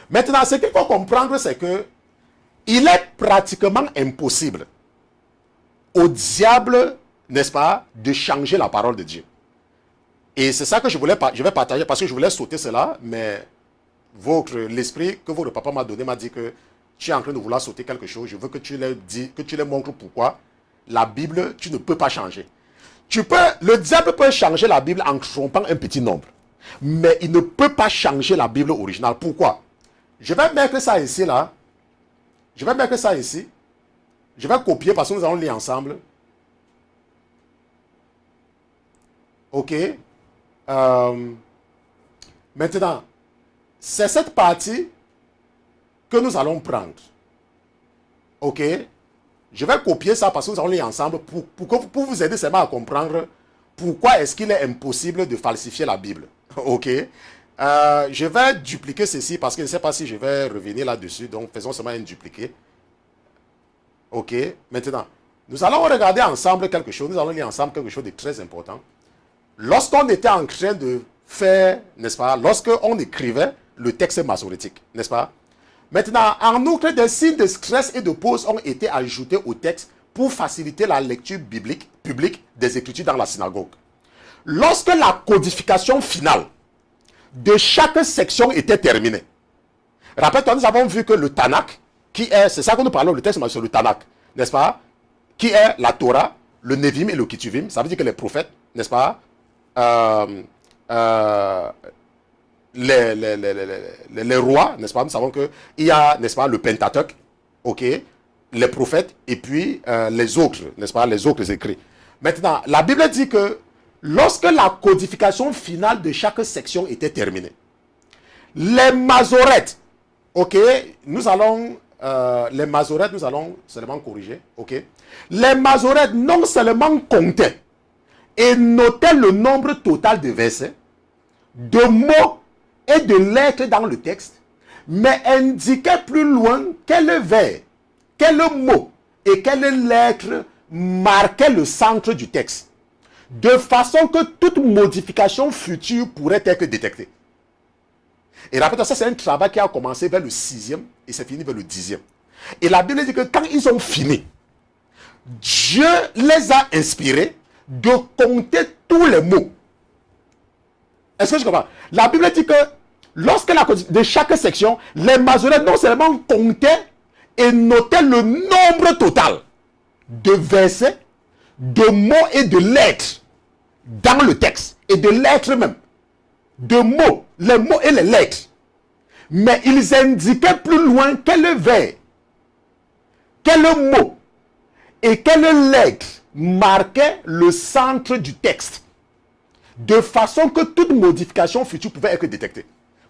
Maintenant, ce qu'il faut comprendre, c'est que il est pratiquement impossible au diable, n'est-ce pas, de changer la parole de Dieu. Et c'est ça que je vais partager, parce que je voulais sauter cela, mais l'esprit que votre papa m'a donné m'a dit que tu es en train de vouloir sauter quelque chose. Je veux que tu leur montres pourquoi la Bible, tu ne peux pas changer. Le diable peut changer la Bible en trompant un petit nombre. Mais il ne peut pas changer la Bible originale. Pourquoi? Je vais mettre ça ici, là. Je vais mettre ça ici. Je vais copier parce que nous allons lire ensemble. Ok. Maintenant, c'est cette partie que nous allons prendre. Ok. Je vais copier ça parce que nous allons lire ensemble pour vous aider seulement à comprendre pourquoi est-ce qu'il est impossible de falsifier la Bible. Ok. Je vais dupliquer ceci parce que je ne sais pas si je vais revenir là-dessus. Donc, faisons seulement un dupliqué. Ok. Maintenant, nous allons regarder ensemble quelque chose. Nous allons lire ensemble quelque chose de très important. Lorsqu'on était en train de faire, n'est-ce pas, lorsqu'on écrivait le texte masorétique, n'est-ce pas? Maintenant, en outre, des signes de stress et de pause ont été ajoutés au texte pour faciliter la lecture biblique publique des Écritures dans la synagogue. Lorsque la codification finale de chaque section était terminée, rappelle-toi, nous avons vu que le Tanakh, c'est ça que nous parlons, le texte sur le Tanakh, n'est-ce pas? Qui est la Torah, le Nevim et le Ketuvim, ça veut dire que les prophètes, n'est-ce pas? Les rois, n'est-ce pas? Nous savons qu'il y a, n'est-ce pas, le Pentateuque, ok, les prophètes et puis les autres, n'est-ce pas, les autres écrits. Maintenant, la Bible dit que lorsque la codification finale de chaque section était terminée, les Masorètes, ok, nous allons seulement corriger, ok, les Masorètes non seulement comptaient et notaient le nombre total de versets, de mots et de lettres dans le texte, mais indiquaient plus loin quel vers, quel mot et quelle lettre marquait le centre du texte, de façon que toute modification future pourrait être détectée. Et rappelez-toi, ça c'est un travail qui a commencé vers le 6e et c'est fini vers le 10e. Et la Bible dit que quand ils ont fini, Dieu les a inspirés de compter tous les mots. Est-ce que je comprends? La Bible dit que lorsque de chaque section, les Masorètes non seulement comptaient et notaient le nombre total de versets, de mots et de lettres dans le texte, et de lettres même, de mots, les mots et les lettres, mais ils indiquaient plus loin quel vers, quel mot et quelle lettre marquait le centre du texte, de façon que toute modification future pouvait être détectée.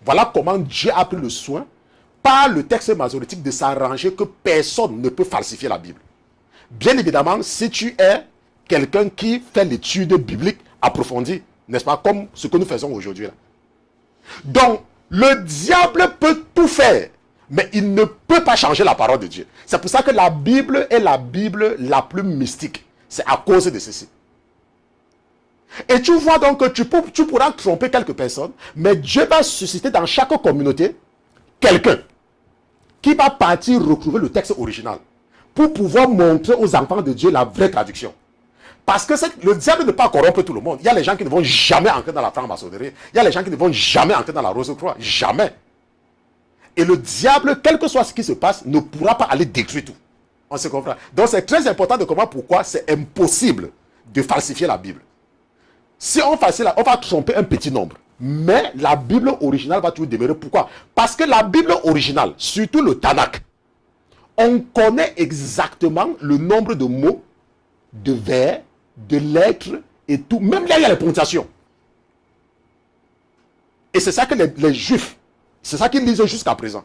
Voilà comment Dieu a pris le soin, par le texte masorétique, de s'arranger que personne ne peut falsifier la Bible. Bien évidemment, si tu es quelqu'un qui fait l'étude biblique approfondie, n'est-ce pas, comme ce que nous faisons aujourd'hui. Donc, le diable peut tout faire, mais il ne peut pas changer la parole de Dieu. C'est pour ça que la Bible est la Bible la plus mystique. C'est à cause de ceci. Et tu vois donc que tu pourras tromper quelques personnes, mais Dieu va susciter dans chaque communauté quelqu'un qui va partir retrouver le texte original pour pouvoir montrer aux enfants de Dieu la vraie traduction. Parce que le diable ne peut pas corrompre tout le monde. Il y a les gens qui ne vont jamais entrer dans la franc-maçonnerie. Il y a les gens qui ne vont jamais entrer dans la Rose-Croix. Jamais. Et le diable, quel que soit ce qui se passe, ne pourra pas aller détruire tout. On se comprend. Donc c'est très important de comprendre pourquoi c'est impossible de falsifier la Bible. Si on falsifie, on va tromper un petit nombre. Mais la Bible originale va toujours demeurer. Pourquoi? Parce que la Bible originale, surtout le Tanakh, on connaît exactement le nombre de mots, de vers, de lettres et tout. Même là, il y a les ponctuations. Et c'est ça que les Juifs, c'est ça qu'ils lisent jusqu'à présent.